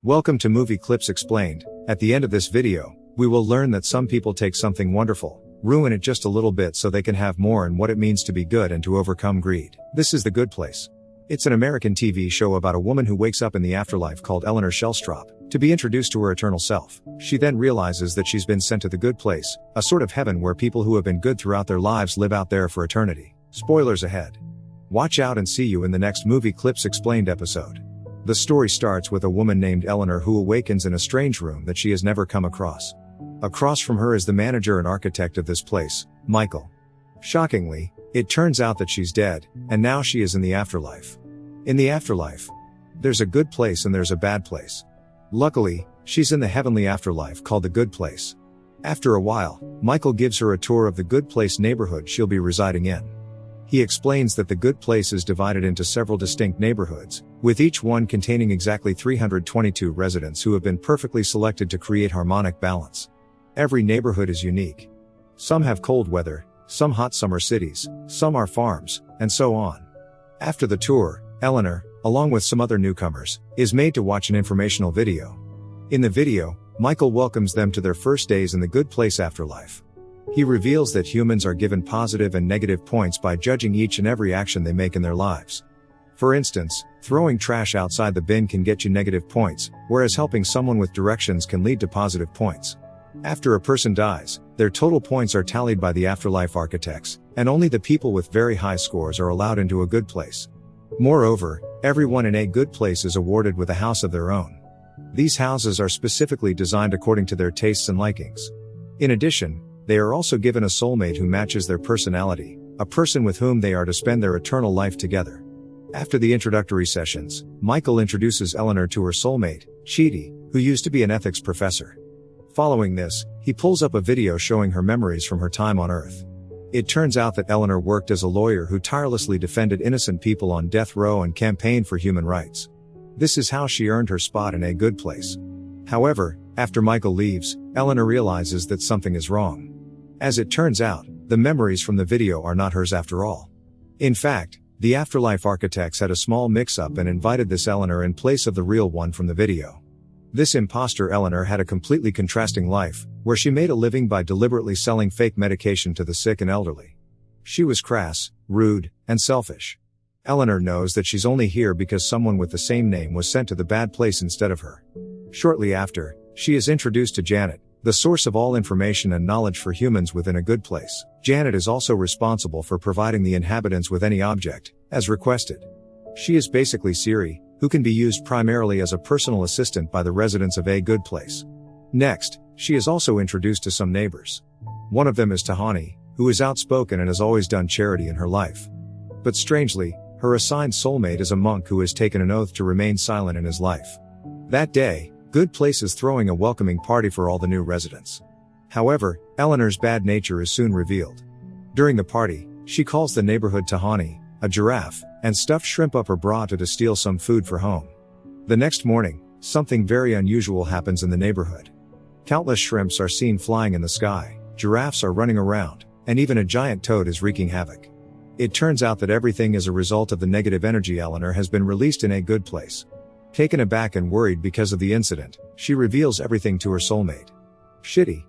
Welcome to Movie Clips Explained. At the end of this video, we will learn that some people take something wonderful, ruin it just a little bit so they can have more, and what it means to be good and to overcome greed. This is The Good Place. It's an American TV show about a woman who wakes up in the afterlife called Eleanor Shellstrop, to be introduced to her eternal self. She then realizes that she's been sent to the good place, a sort of heaven where people who have been good throughout their lives live out there for eternity. Spoilers ahead. Watch out and see you in the next Movie Clips Explained episode. The story starts with a woman named Eleanor who awakens in a strange room that she has never come across. Across from her is the manager and architect of this place, Michael. Shockingly, it turns out that she's dead, and now she is in the afterlife. In the afterlife, there's a good place and there's a bad place. Luckily, she's in the heavenly afterlife called the good place. After a while, Michael gives her a tour of the good place neighborhood she'll be residing in. He explains that the good place is divided into several distinct neighborhoods, with each one containing exactly 322 residents who have been perfectly selected to create harmonic balance. Every neighborhood is unique. Some have cold weather, some hot summer cities, some are farms, and so on. After the tour, Eleanor, along with some other newcomers, is made to watch an informational video. In the video, Michael welcomes them to their first days in the good place afterlife. He reveals that humans are given positive and negative points by judging each and every action they make in their lives. For instance, throwing trash outside the bin can get you negative points, whereas helping someone with directions can lead to positive points. After a person dies, their total points are tallied by the afterlife architects, and only the people with very high scores are allowed into a good place. Moreover, everyone in a good place is awarded with a house of their own. These houses are specifically designed according to their tastes and likings. In addition, they are also given a soulmate who matches their personality, a person with whom they are to spend their eternal life together. After the introductory sessions, Michael introduces Eleanor to her soulmate, Chidi, who used to be an ethics professor. Following this, he pulls up a video showing her memories from her time on Earth. It turns out that Eleanor worked as a lawyer who tirelessly defended innocent people on death row and campaigned for human rights. This is how she earned her spot in a good place. However, after Michael leaves, Eleanor realizes that something is wrong. As it turns out, the memories from the video are not hers after all. In fact, the afterlife architects had a small mix-up and invited this Eleanor in place of the real one from the video. This imposter Eleanor had a completely contrasting life, where she made a living by deliberately selling fake medication to the sick and elderly. She was crass, rude, and selfish. Eleanor knows that she's only here because someone with the same name was sent to the bad place instead of her. Shortly after, she is introduced to Janet, the source of all information and knowledge for humans within a good place. Janet is also responsible for providing the inhabitants with any object, as requested. She is basically Siri, who can be used primarily as a personal assistant by the residents of a good place. Next, she is also introduced to some neighbors. One of them is Tahani, who is outspoken and has always done charity in her life. But strangely, her assigned soulmate is a monk who has taken an oath to remain silent in his life. That day, Good Place is throwing a welcoming party for all the new residents. However, Eleanor's bad nature is soon revealed. During the party, she calls the neighborhood Tahani, a giraffe, and stuffed shrimp up her bra to steal some food for home. The next morning, something very unusual happens in the neighborhood. Countless shrimps are seen flying in the sky, giraffes are running around, and even a giant toad is wreaking havoc. It turns out that everything is a result of the negative energy Eleanor has been released in a good place. Taken aback and worried because of the incident, she reveals everything to her soulmate, Chidi.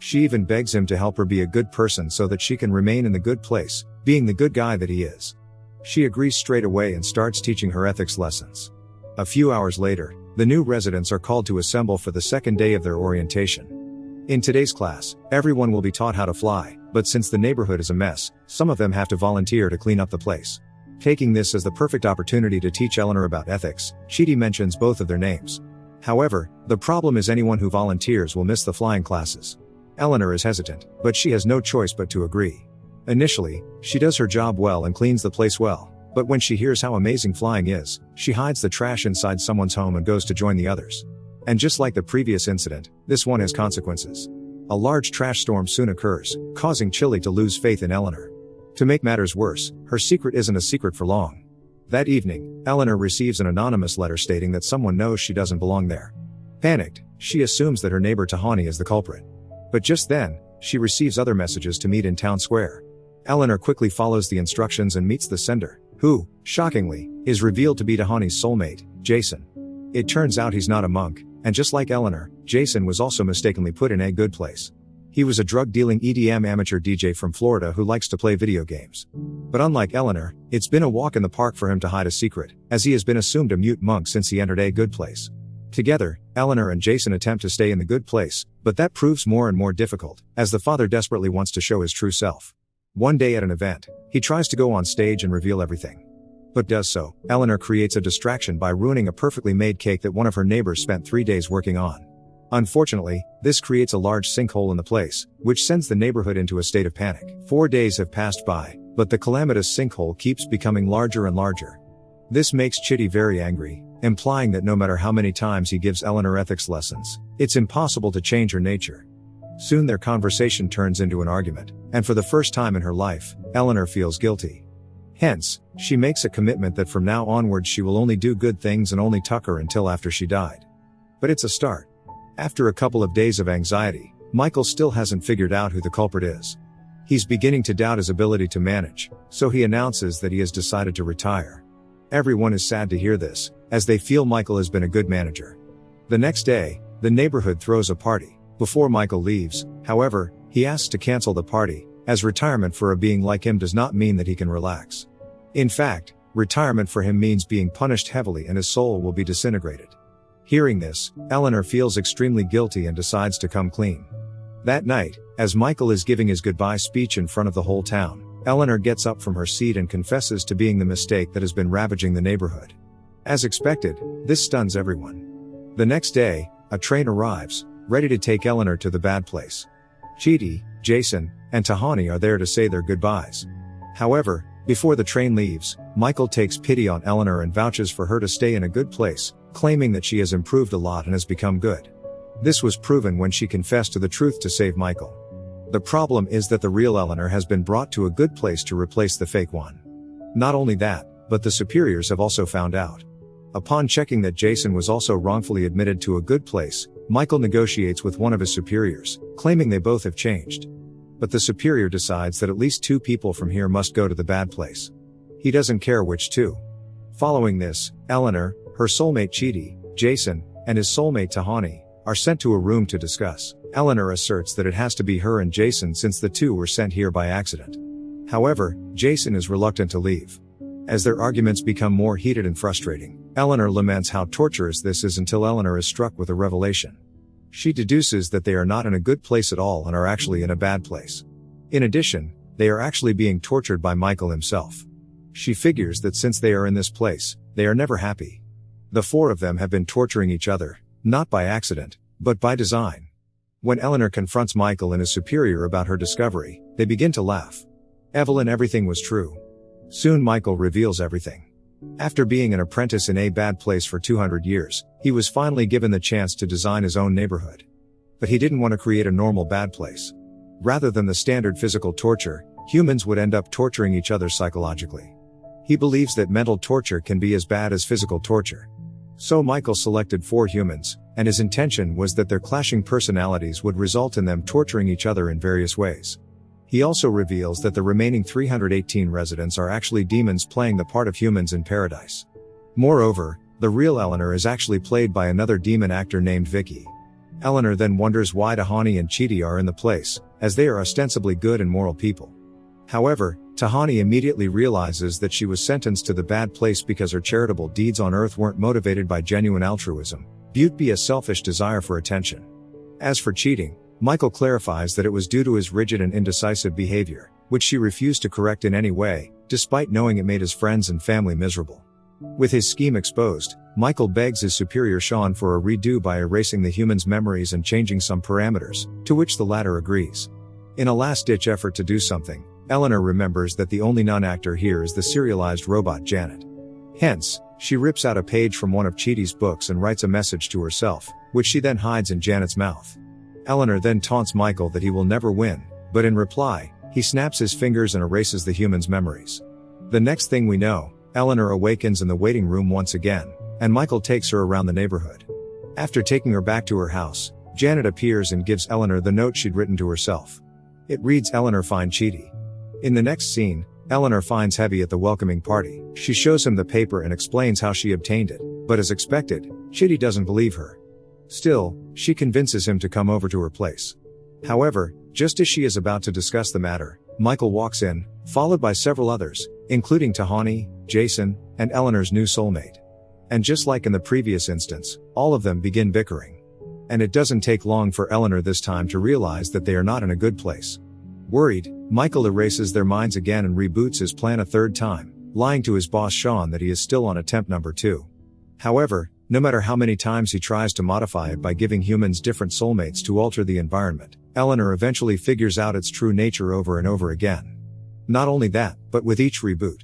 She even begs him to help her be a good person so that she can remain in the good place, being the good guy that he is. She agrees straight away and starts teaching her ethics lessons. A few hours later, the new residents are called to assemble for the second day of their orientation. In today's class, everyone will be taught how to fly, but since the neighborhood is a mess, some of them have to volunteer to clean up the place. Taking this as the perfect opportunity to teach Eleanor about ethics, Chidi mentions both of their names. However, the problem is anyone who volunteers will miss the flying classes. Eleanor is hesitant, but she has no choice but to agree. Initially, she does her job well and cleans the place well, but when she hears how amazing flying is, she hides the trash inside someone's home and goes to join the others. And just like the previous incident, this one has consequences. A large trash storm soon occurs, causing Chidi to lose faith in Eleanor. To make matters worse, her secret isn't a secret for long. That evening, Eleanor receives an anonymous letter stating that someone knows she doesn't belong there. Panicked, she assumes that her neighbor Tahani is the culprit. But just then, she receives other messages to meet in town square. Eleanor quickly follows the instructions and meets the sender, who, shockingly, is revealed to be Tahani's soulmate, Jason. It turns out he's not a monk, and just like Eleanor, Jason was also mistakenly put in a good place. He was a drug-dealing EDM amateur DJ from Florida who likes to play video games. But unlike Eleanor, it's been a walk in the park for him to hide a secret, as he has been assumed a mute monk since he entered a good place. Together, Eleanor and Jason attempt to stay in the good place, but that proves more and more difficult, as the father desperately wants to show his true self. One day at an event, he tries to go on stage and reveal everything. But does so, Eleanor creates a distraction by ruining a perfectly made cake that one of her neighbors spent 3 days working on. Unfortunately, this creates a large sinkhole in the place, which sends the neighborhood into a state of panic. 4 days have passed by, but the calamitous sinkhole keeps becoming larger and larger. This makes Chitty very angry, implying that no matter how many times he gives Eleanor ethics lessons, it's impossible to change her nature. Soon their conversation turns into an argument, and for the first time in her life, Eleanor feels guilty. Hence, she makes a commitment that from now onwards she will only do good things and only tuck her until after she died. But it's a start. After a couple of days of anxiety, Michael still hasn't figured out who the culprit is. He's beginning to doubt his ability to manage, so he announces that he has decided to retire. Everyone is sad to hear this, as they feel Michael has been a good manager. The next day, the neighborhood throws a party. Before Michael leaves, however, he asks to cancel the party, as retirement for a being like him does not mean that he can relax. In fact, retirement for him means being punished heavily and his soul will be disintegrated. Hearing this, Eleanor feels extremely guilty and decides to come clean. That night, as Michael is giving his goodbye speech in front of the whole town, Eleanor gets up from her seat and confesses to being the mistake that has been ravaging the neighborhood. As expected, this stuns everyone. The next day, a train arrives, ready to take Eleanor to the bad place. Chidi, Jason, and Tahani are there to say their goodbyes. However, before the train leaves, Michael takes pity on Eleanor and vouches for her to stay in a good place, claiming that she has improved a lot and has become good. This was proven when she confessed to the truth to save Michael. The problem is that the real Eleanor has been brought to a good place to replace the fake one. Not only that, but the superiors have also found out. Upon checking that Jason was also wrongfully admitted to a good place, Michael negotiates with one of his superiors, claiming they both have changed. But the superior decides that at least 2 people from here must go to the bad place. He doesn't care which 2. Following this, Eleanor, her soulmate Chidi, Jason, and his soulmate Tahani, are sent to a room to discuss. Eleanor asserts that it has to be her and Jason since the 2 were sent here by accident. However, Jason is reluctant to leave. As their arguments become more heated and frustrating, Eleanor laments how torturous this is until Eleanor is struck with a revelation. She deduces that they are not in a good place at all and are actually in a bad place. In addition, they are actually being tortured by Michael himself. She figures that since they are in this place, they are never happy. The 4 of them have been torturing each other, not by accident, but by design. When Eleanor confronts Michael and his superior about her discovery, they begin to laugh. Evelyn, everything was true. Soon Michael reveals everything. After being an apprentice in a bad place for 200 years, he was finally given the chance to design his own neighborhood. But he didn't want to create a normal bad place. Rather than the standard physical torture, humans would end up torturing each other psychologically. He believes that mental torture can be as bad as physical torture. So Michael selected 4 humans, and his intention was that their clashing personalities would result in them torturing each other in various ways. He also reveals that the remaining 318 residents are actually demons playing the part of humans in paradise. Moreover, the real Eleanor is actually played by another demon actor named Vicky. Eleanor then wonders why Tahani and Chidi are in the place, as they are ostensibly good and moral people. However, Tahani immediately realizes that she was sentenced to the bad place because her charitable deeds on earth weren't motivated by genuine altruism, but a selfish desire for attention. As for cheating, Michael clarifies that it was due to his rigid and indecisive behavior, which she refused to correct in any way, despite knowing it made his friends and family miserable. With his scheme exposed, Michael begs his superior Sean for a redo by erasing the human's memories and changing some parameters, to which the latter agrees. In a last-ditch effort to do something, Eleanor remembers that the only non-actor here is the serialized robot Janet. Hence, she rips out a page from one of Chidi's books and writes a message to herself, which she then hides in Janet's mouth. Eleanor then taunts Michael that he will never win, but in reply, he snaps his fingers and erases the human's memories. The next thing we know, Eleanor awakens in the waiting room once again, and Michael takes her around the neighborhood. After taking her back to her house, Janet appears and gives Eleanor the note she'd written to herself. It reads, "Eleanor, find Chidi." In the next scene, Eleanor finds Heavy at the welcoming party. She shows him the paper and explains how she obtained it, but as expected, Chitty doesn't believe her. Still, she convinces him to come over to her place. However, just as she is about to discuss the matter, Michael walks in, followed by several others, including Tahani, Jason, and Eleanor's new soulmate. And just like in the previous instance, all of them begin bickering. And it doesn't take long for Eleanor this time to realize that they are not in a good place. Worried, Michael erases their minds again and reboots his plan a third time, lying to his boss Sean that he is still on attempt number 2. However, no matter how many times he tries to modify it by giving humans different soulmates to alter the environment, Eleanor eventually figures out its true nature over and over again. Not only that, but with each reboot,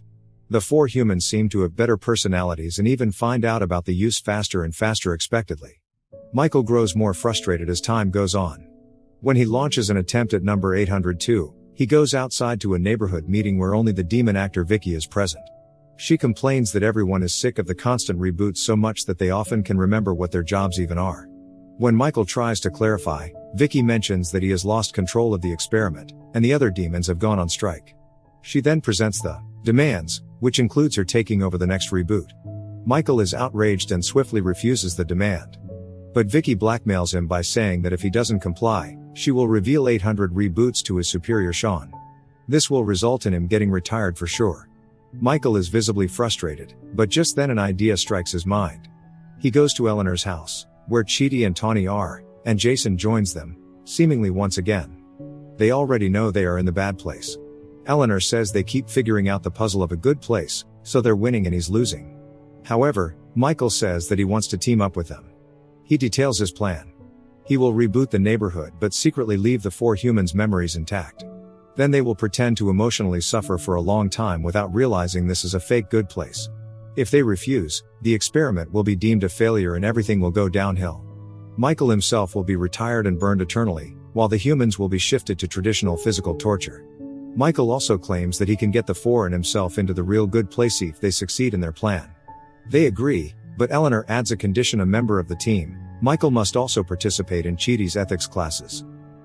the 4 humans seem to have better personalities and even find out about the use faster and faster expectedly. Michael grows more frustrated as time goes on. When he launches an attempt at number 802, he goes outside to a neighborhood meeting where only the demon actor Vicky is present. She complains that everyone is sick of the constant reboots so much that they often can remember what their jobs even are. When Michael tries to clarify, Vicky mentions that he has lost control of the experiment, and the other demons have gone on strike. She then presents the demands, which includes her taking over the next reboot. Michael is outraged and swiftly refuses the demand. But Vicky blackmails him by saying that if he doesn't comply, she will reveal 800 reboots to his superior Sean. This will result in him getting retired for sure. Michael is visibly frustrated, but just then an idea strikes his mind. He goes to Eleanor's house, where Chidi and Tawny are, and Jason joins them, seemingly once again. They already know they are in the bad place. Eleanor says they keep figuring out the puzzle of a good place, so they're winning and he's losing. However, Michael says that he wants to team up with them. He details his plan. He will reboot the neighborhood but secretly leave the 4 humans' memories intact. Then they will pretend to emotionally suffer for a long time without realizing this is a fake good place. If they refuse, the experiment will be deemed a failure and everything will go downhill. Michael himself will be retired and burned eternally, while the humans will be shifted to traditional physical torture. Michael also claims that he can get the 4 and himself into the real good place if they succeed in their plan. They agree, but Eleanor adds a condition: a member of the team, Michael must also participate in Chidi's ethics classes.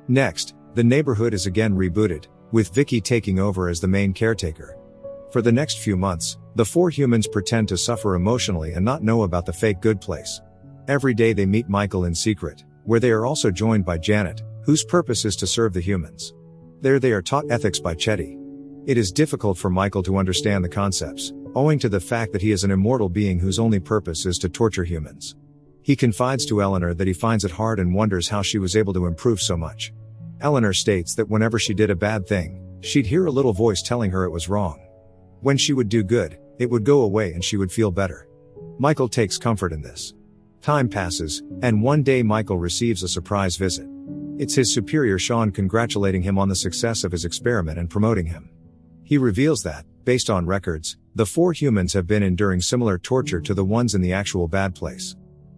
Next, the neighborhood is again rebooted, with Vicky taking over as the main caretaker. For the next few months, the 4 humans pretend to suffer emotionally and not know about the fake good place. Every day they meet Michael in secret, where they are also joined by Janet, whose purpose is to serve the humans. There they are taught ethics by Chetty. It is difficult for Michael to understand the concepts, owing to the fact that he is an immortal being whose only purpose is to torture humans. He confides to Eleanor that he finds it hard and wonders how she was able to improve so much. Eleanor states that whenever she did a bad thing, she'd hear a little voice telling her it was wrong. When she would do good, it would go away and she would feel better. Michael takes comfort in this. Time passes, and one day Michael receives a surprise visit. It's his superior Sean congratulating him on the success of his experiment and promoting him. He reveals that, based on records, the 4 humans have been enduring similar torture to the ones in the actual bad place.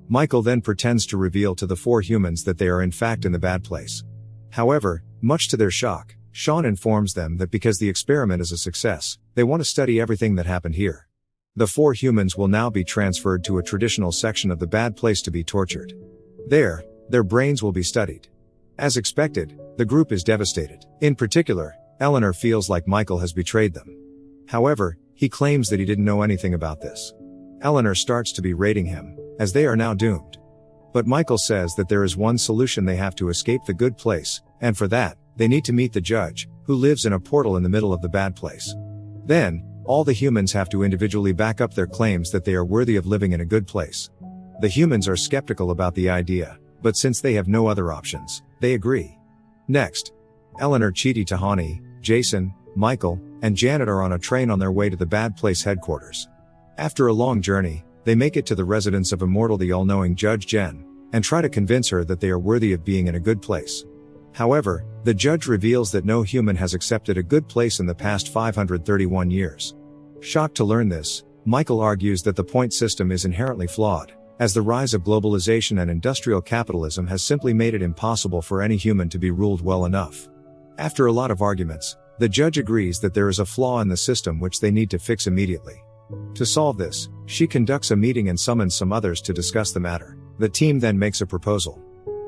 Michael then pretends to reveal to the 4 humans that they are in fact in the bad place. However, much to their shock, Sean informs them that because the experiment is a success, they want to study everything that happened here. The 4 humans will now be transferred to a traditional section of the bad place to be tortured. There, their brains will be studied. As expected, the group is devastated. In particular, Eleanor feels like Michael has betrayed them. However, he claims that he didn't know anything about this. Eleanor starts to berating him, as they are now doomed. But Michael says that there is one solution: they have to escape the good place, and for that, they need to meet the judge, who lives in a portal in the middle of the bad place. Then, all the humans have to individually back up their claims that they are worthy of living in a good place. The humans are skeptical about the idea, but since they have no other options, they agree. Next, Eleanor, Chidi, Tahani, Jason, Michael, and Janet are on a train on their way to the bad place headquarters. After a long journey, they make it to the residence of immortal the all-knowing Judge Jen, and try to convince her that they are worthy of being in a good place. However, the judge reveals that no human has accepted a good place in the past 531 years. Shocked to learn this, Michael argues that the point system is inherently flawed, as the rise of globalization and industrial capitalism has simply made it impossible for any human to be ruled well enough. After a lot of arguments, the judge agrees that there is a flaw in the system which they need to fix immediately. To solve this, she conducts a meeting and summons some others to discuss the matter. The team then makes a proposal.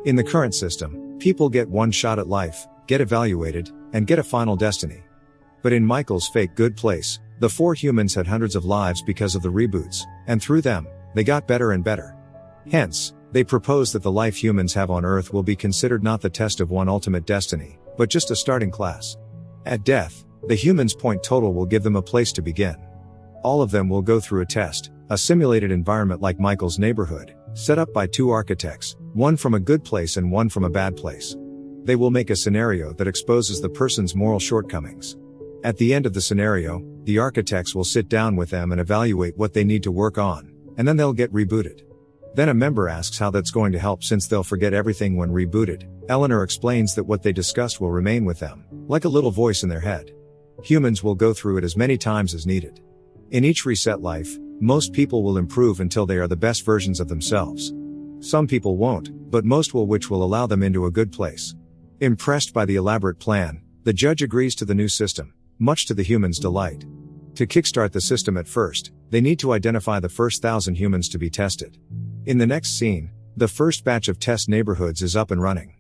In the current system, people get one shot at life, get evaluated, and get a final destiny. But in Michael's fake good place, the 4 humans had hundreds of lives because of the reboots, and through them, they got better and better. Hence, they propose that the life humans have on Earth will be considered not the test of one ultimate destiny, but just a starting class. At death, the humans' point total will give them a place to begin. All of them will go through a test, a simulated environment like Michael's neighborhood, set up by two architects, one from a good place and one from a bad place. They will make a scenario that exposes the person's moral shortcomings. At the end of the scenario, the architects will sit down with them and evaluate what they need to work on, and then they'll get rebooted. Then a member asks how that's going to help since they'll forget everything when rebooted. Eleanor explains that what they discussed will remain with them, like a little voice in their head. Humans will go through it as many times as needed. In each reset life, most people will improve until they are the best versions of themselves. Some people won't, but most will, which will allow them into a good place. Impressed by the elaborate plan, the judge agrees to the new system, much to the humans' delight. To kickstart the system at first, they need to identify the first 1,000 humans to be tested. In the next scene, the first batch of test neighborhoods is up and running.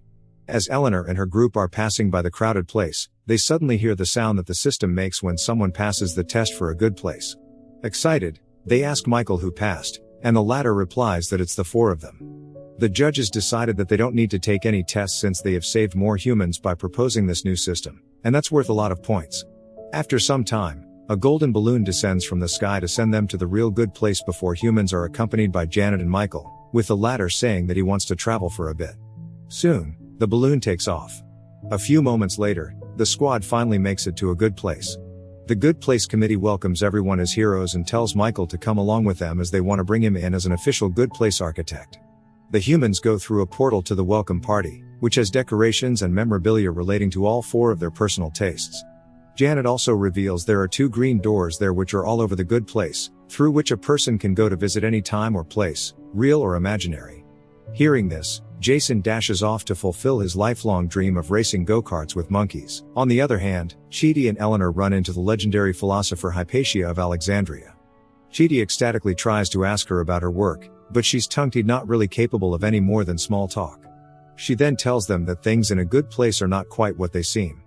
As Eleanor and her group are passing by the crowded place, they suddenly hear the sound that the system makes when someone passes the test for a good place. Excited, they ask Michael who passed, and the latter replies that it's the four of them. The judges decided that they don't need to take any tests since they have saved more humans by proposing this new system, and that's worth a lot of points. After some time, a golden balloon descends from the sky to send them to the real good place before humans are accompanied by Janet and Michael, with the latter saying that he wants to travel for a bit. Soon, the balloon takes off. A few moments later, the squad finally makes it to a good place. The Good Place Committee welcomes everyone as heroes and tells Michael to come along with them as they want to bring him in as an official Good Place architect. The humans go through a portal to the welcome party, which has decorations and memorabilia relating to all four of their personal tastes. Janet also reveals there are 2 green doors there which are all over the good place, through which a person can go to visit any time or place, real or imaginary. Hearing this, Jason dashes off to fulfill his lifelong dream of racing go-karts with monkeys. On the other hand, Chidi and Eleanor run into the legendary philosopher Hypatia of Alexandria. Chidi ecstatically tries to ask her about her work, but she's tongue-tied, not really capable of any more than small talk. She then tells them that things in a good place are not quite what they seem.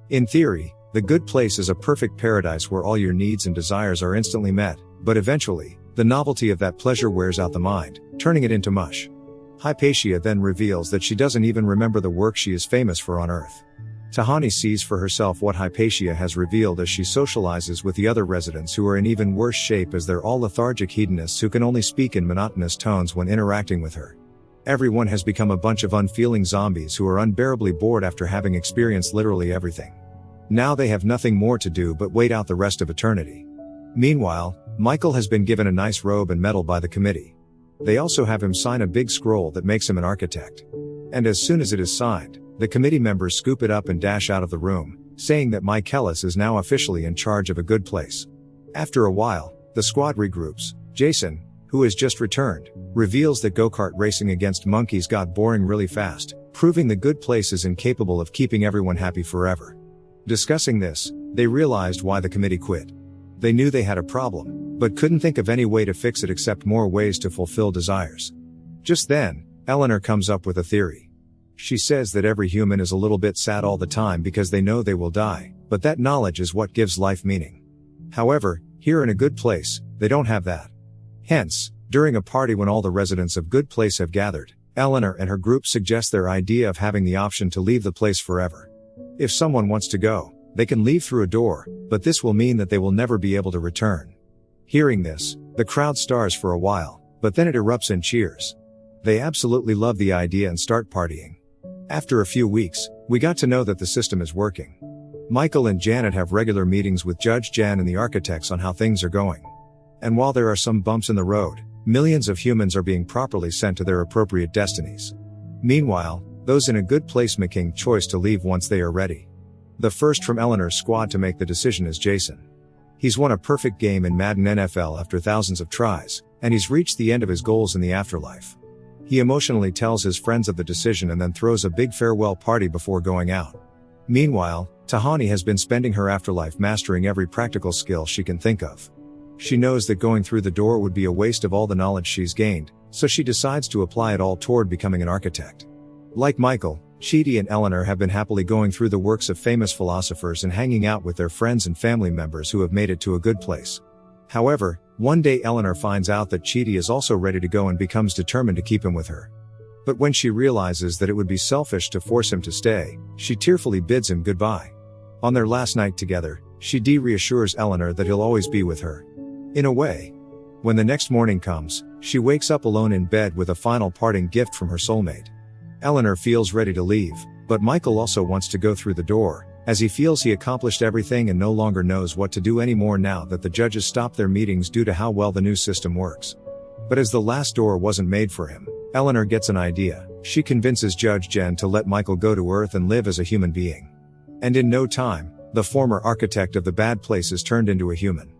In theory, the good place is a perfect paradise where all your needs and desires are instantly met, but eventually, the novelty of that pleasure wears out the mind, turning it into mush. Hypatia then reveals that she doesn't even remember the work she is famous for on Earth. Tahani sees for herself what Hypatia has revealed as she socializes with the other residents who are in even worse shape as they're all lethargic hedonists who can only speak in monotonous tones when interacting with her. Everyone has become a bunch of unfeeling zombies who are unbearably bored after having experienced literally everything. Now they have nothing more to do but wait out the rest of eternity. Meanwhile, Michael has been given a nice robe and medal by the committee. They also have him sign a big scroll that makes him an architect. And as soon as it is signed, the committee members scoop it up and dash out of the room, saying that Michaelis is now officially in charge of a good place. After a while, the squad regroups. Jason, who has just returned, reveals that go-kart racing against monkeys got boring really fast, proving the good place is incapable of keeping everyone happy forever. Discussing this, they realized why the committee quit. They knew they had a problem, but couldn't think of any way to fix it except more ways to fulfill desires. Just then, Eleanor comes up with a theory. She says that every human is a little bit sad all the time because they know they will die, but that knowledge is what gives life meaning. However, here in a good place, they don't have that. Hence, during a party when all the residents of Good Place have gathered, Eleanor and her group suggest their idea of having the option to leave the place forever. If someone wants to go, they can leave through a door, but this will mean that they will never be able to return. Hearing this, the crowd stars for a while, but then it erupts in cheers. They absolutely love the idea and start partying. After a few weeks, we got to know that the system is working. Michael and Janet have regular meetings with Judge Jan and the architects on how things are going. And while there are some bumps in the road, millions of humans are being properly sent to their appropriate destinies. Meanwhile, those in a good place making choice to leave once they are ready. The first from Eleanor's squad to make the decision is Jason. He's won a perfect game in Madden NFL after thousands of tries, and he's reached the end of his goals in the afterlife. He emotionally tells his friends of the decision and then throws a big farewell party before going out. Meanwhile, Tahani has been spending her afterlife mastering every practical skill she can think of. She knows that going through the door would be a waste of all the knowledge she's gained, so she decides to apply it all toward becoming an architect. Like Michael, Chidi and Eleanor have been happily going through the works of famous philosophers and hanging out with their friends and family members who have made it to a good place. However, One day Eleanor finds out that Chidi is also ready to go and becomes determined to keep him with her. But when she realizes that it would be selfish to force him to stay, she tearfully bids him goodbye. On their last night together, Chidi reassures Eleanor that he'll always be with her. In a way. When the next morning comes, she wakes up alone in bed with a final parting gift from her soulmate. Eleanor feels ready to leave, but Michael also wants to go through the door, as he feels he accomplished everything and no longer knows what to do anymore now that the judges stopped their meetings due to how well the new system works. But as the last door wasn't made for him, Eleanor gets an idea. She convinces Judge Jen to let Michael go to Earth and live as a human being. And in no time, the former architect of the bad place is turned into a human.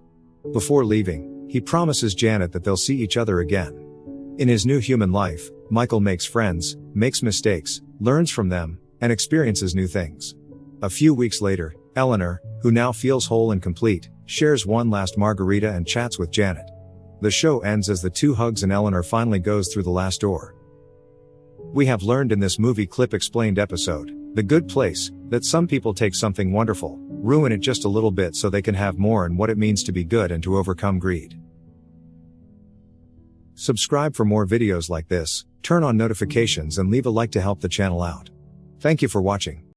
Before leaving, he promises Janet that they'll see each other again. In his new human life, Michael makes friends, makes mistakes, learns from them, and experiences new things. A few weeks later, Eleanor, who now feels whole and complete, shares one last margarita and chats with Janet. The show ends as the two hugs and Eleanor finally goes through the last door. We have learned in this movie clip explained episode, The Good Place, that some people take something wonderful, ruin it just a little bit so they can have more, and what it means to be good and to overcome greed. Subscribe for more videos like this, turn on notifications and leave a like to help the channel out. Thank you for watching.